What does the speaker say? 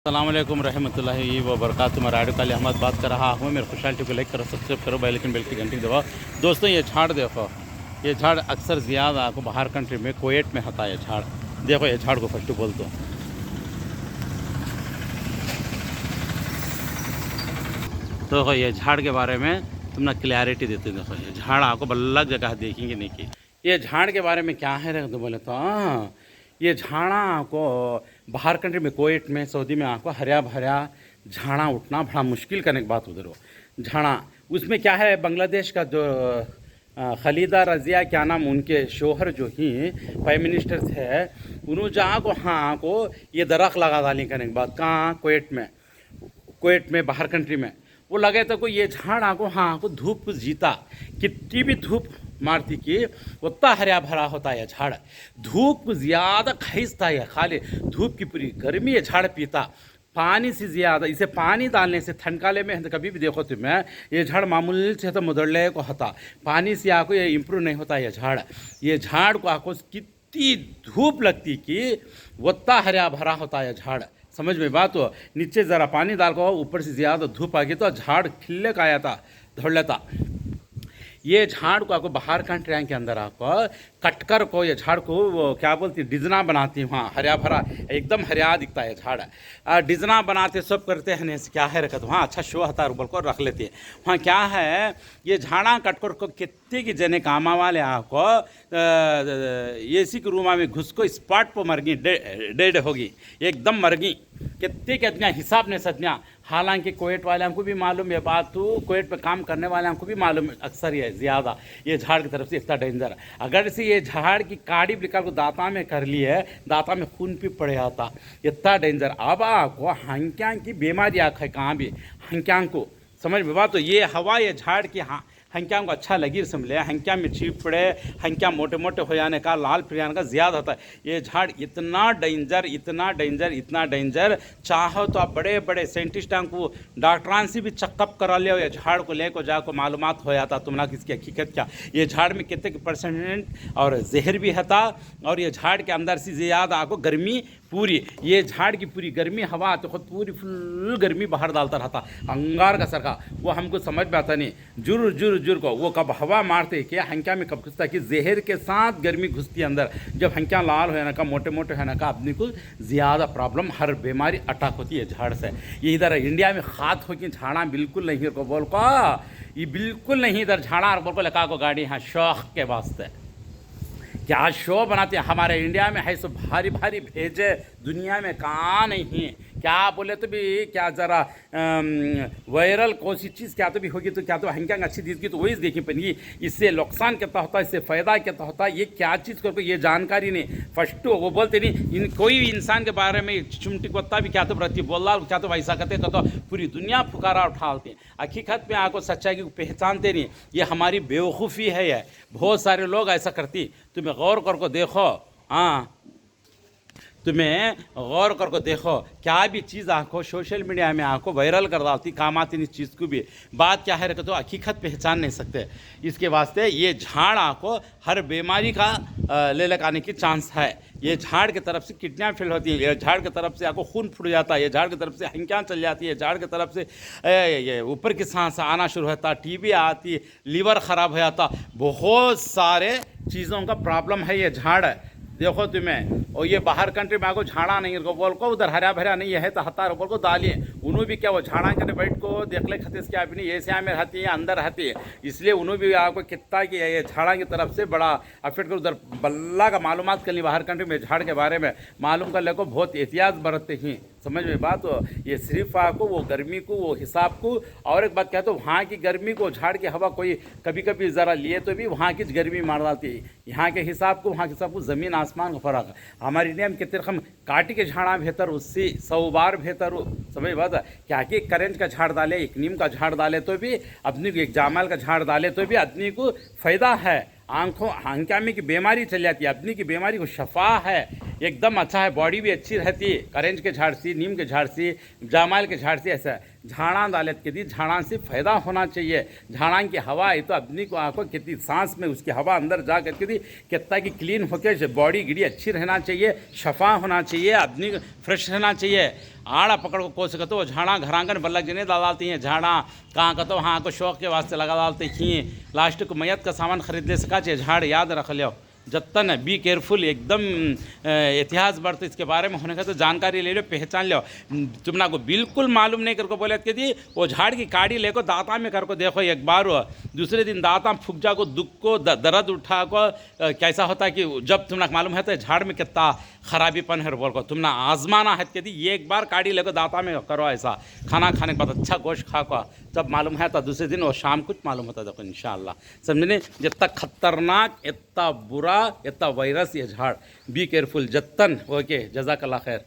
अस्सलामुअलैकुम रहमतुल्लाहि व बरकातुहू। मैं राडियो काली अहमद बात कर रहा हूँ। मेरे खुशहाल को लाइक करो, सब्सक्राइब करो, बेल आइकन बेल की घंटी दबाओ। दोस्तों ये झाड़ देखो, ये झाड़ अक्सर ज़्यादा आपको बाहर कंट्री में कुवैत में होता है। झाड़ देखो, ये झाड़ को फट्टू बोलते हो। तो ये झाड़ के बारे में तुमने क्लैरिटी देते। देखो ये झाड़ आपको अलग जगह देखेंगे नहीं कि ये झाड़ के बारे में क्या है तो बोले तो ये झाड़ा आपको बाहर कंट्री में कुवैत में सऊदी में आपको हरिया भरिया झाड़ा उठना बड़ा मुश्किल करने की बात उधर हो। झाड़ा उसमें क्या है, बांग्लादेश का जो खलीदा रज़िया क्या नाम उनके शोहर जो ही प्राइम मिनिस्टर थे, उन्होंने जहाँ को हाँ को ये दरख्त लगा डालने करने के बाद कहाँ कुवैत में बाहर कंट्री में वो लगे तो कोई ये झाड़ आको हाँ को धूप जीता, कितनी भी धूप मारती कि उतना हरा भरा होता है झाड़। धूप ज़्यादा खींचता है, खाली धूप की पूरी गर्मी ये झाड़ पीता, पानी से ज़्यादा। इसे पानी डालने से ठंडकाले में कभी भी देखो तो मैं ये झाड़ मामूली से तो मुदड़ले को होता, पानी से आको ये इम्प्रूव नहीं होता। ये झाड़ को आको कितनी धूप लगती कि उतना हरा भरा होता है झाड़। समझ में बात हो। नीचे ज़रा पानी डाल को ऊपर से ज़्यादा धूप आ गई तो झाड़ खिलने का आया था, धड़ लेता। ये झाड़ को आपको बाहर कंट्री के अंदर आपको कटकर को ये झाड़ को वो क्या बोलती डिजना बनाती वहाँ हरा भरा एकदम हरिया दिखता है झाड़। डिजना बनाते सब करते हैं, क्या है रखा वहाँ अच्छा शो होता है को रख लेते हैं। वहाँ क्या है, ये झाड़ा कटकर को कितने की जने कामा वाले आपको एसी के रूमा में घुस को स्पॉट पर मर गई, डेड होगी, एकदम मर गई। कितने हिसाब नहीं सकना। हालांकि कुवैत वालों को भी मालूम है बात, तो कुवैत पे काम करने वालों को भी मालूम है अक्सर ये ज़्यादा ये झाड़ की तरफ से इतना डेंजर। अगर से ये झाड़ की काड़ी निकाल को दांता में कर ली है, दांता में खून भी पड़ जाता, इतना डेंजर। अब आपको हंक्यां की बीमारी आँख है कहाँ भी हंक्यां को समझ में बात। तो ये हवा ये झाड़ की हाँ हंक्यां को अच्छा लगी समझ हंक्यां में चीप पड़े, हंक्यां मोटे मोटे हो जाने का, लाल फिर का ज़्यादा होता है। ये झाड़ इतना डेंजर इतना डेंजर इतना डेंजर, चाहो तो आप बड़े बड़े साइंटिस्टों को डॉक्टरान से भी चेकअप करा लिया। ये झाड़ को लेकर जाकर मालूमात हो जाता तुम्हारा किसकी हकीकत क्या। ये झाड़ में कितने % और जहर भी होता, और ये झाड़ के अंदर से ज़्यादा आपको गर्मी पूरी, ये झाड़ की पूरी गर्मी हवा तो खुद पूरी फुल गर्मी बाहर डालता रहता अंगार का सरका। वो हमको समझ में आता नहीं, जुर जुर जुर को वो कब हवा मारते कि हंक्या में कब घुसता कि जहर के साथ गर्मी घुसती अंदर। जब हंक्या लाल होने का मोटे मोटे होने का आदमी को ज़्यादा प्रॉब्लम हर बीमारी अटैक होती है झाड़ से। ये इधर इंडिया में खाद हो कि झाड़ा बिल्कुल नहीं को बोल को, ये बिल्कुल नहीं इधर झाड़ा और बोल को लगा को गाड़ी हाँ शौक के वास्ते क्या शो बनाते हैं। हमारे इंडिया में है सो भारी भारी भेजे दुनिया में कहाँ नहीं है। क्या बोले तो भी क्या ज़रा वायरल कौन सी चीज़ क्या तो भी होगी तो क्या तो हंक्यांग अच्छी चीज़ की तो वही देखी पड़ी। इससे नुकसान कितना होता है, इससे फ़ायदा कितना होता है, ये क्या चीज़ करके ये जानकारी नहीं। फर्स्ट वो बोलते नहीं इन कोई इंसान के बारे में चुमटी कोत्ता भी क्या तो प्रति बोल रहा क्या तो वैसा करते तो पूरी दुनिया फुकारा उठाते हैं। हकीकत में आपको सच्चाई की पहचानते नहीं। ये हमारी बेवकूफ़ी है। ये बहुत सारे लोग ऐसा करती, तुम्हें गौर करके देखो। हाँ तुम्हें गौर करके देखो, क्या भी चीज़ आपको सोशल मीडिया में आपको वायरल कर डालती काम आती नहीं चीज़ को भी। बात क्या है तो हकीकत पहचान नहीं सकते। इसके वास्ते ये झाड़ आपको हर बीमारी का ले लगाने की चांस है। ये झाड़ की तरफ से किडनियाँ फेल होती है, ये झाड़ की तरफ से आपको खून फूट जाता है, ये झाड़ की तरफ से हंक्याँ चल जाती है, झाड़ की तरफ से ये ऊपर की सांस आना शुरू होता है, टीबी आती है, लीवर ख़राब हो जाता, बहुत सारे चीज़ों का प्रॉब्लम है ये झाड़। देखो तुम्हें, और ये बाहर कंट्री में आपको झाड़ा नहीं को बोल को उधर हरा भरा नहीं है तो हतार बोल को डालिए उन्होंने भी क्या वो झाड़ा के बैठ को देख ले खतीस क्या अपनी ऐसे में रहती है अंदर रहती है, इसलिए उन्होंने भी आपको कितना कि ये झाड़ा की तरफ से बड़ा अफेक्ट कर उधर बल्ला का मालूमात कर ली बाहर कंट्री में झाड़ के बारे में मालूम कर ले को बहुत एहतियात बरतते हैं। समझ में बात हो। ये सिर्फ आपको वो गर्मी को वो हिसाब को, और एक बात क्या तो वहाँ की गर्मी को झाड़ की हवा कोई कभी कभी ज़रा लिए तो भी वहाँ की गर्मी मार डालती है। यहाँ के हिसाब को वहाँ के हिसाब को ज़मीन आसमान का फ़र्क है। हमारे इंडिया में कितने रकम काटी के झाड़ा बेहतर उससे 100 बार बेहतर हो। समझ बात है क्या कि करेंज का झाड़ डाले, एक नीम का झाड़ डाले तो भी आदमी को, एक जामल का झाड़ डाले तो भी आदमी को फ़ायदा है। आँखों हंक्यामी की बीमारी चल जाती है, आदमी की बीमारी को शफा है। एकदम अच्छा है, बॉडी भी अच्छी रहती है। करेंज के झाड़ से, नीम के झाड़ से, जामाइल के झाड़ से ऐसा झाड़ा डालत के दी झाड़ा से फ़ायदा होना चाहिए। झाड़ा की हवा है तो आदमी को आँखों कितनी सांस में उसकी हवा अंदर जा करके दी कितना की क्लीन होकर बॉडी गिड़ी अच्छी रहना चाहिए, शफा होना चाहिए, आदमी फ्रेश रहना चाहिए। आड़ा पकड़ को कोस सकते हो झाड़ा घरांगन बल्लक जने डालती हैं झाड़ा कहाँ का तो हाँ को शौक के वास्ते लगा डालते ही लास्ट को मैयत का सामान खरीद ले सका चाहिए। झाड़ याद रख लो जत्तन बी केयरफुल, एकदम इतिहास बढ़ते इसके बारे में होने का तो जानकारी ले लो, पहचान लो। तुमना को बिल्कुल मालूम नहीं करको बोले कि दी वो झाड़ की काड़ी लेको दांता में करको देखो एक बार, दूसरे दिन दांता फूक जा को दुख को दर्द उठा को कैसा होता है कि जब तुमना मालूम है तो झाड़ में कितना खराबीपन है बोल को तुमना आजमाना है कि दी ये एक बार काड़ी लेको दांता में करो ऐसा। खाना खाने के बाद अच्छा गोश्त खा को जब मालूम है तो दूसरे दिन वो शाम कुछ मालूम होता देखो इंशाल्लाह। समझने जितना खतरनाक इतना बुरा इतना वायरस ये झाड़, बी केयरफुल जत्तन। ओके, जज़ाकल्लाह खैर।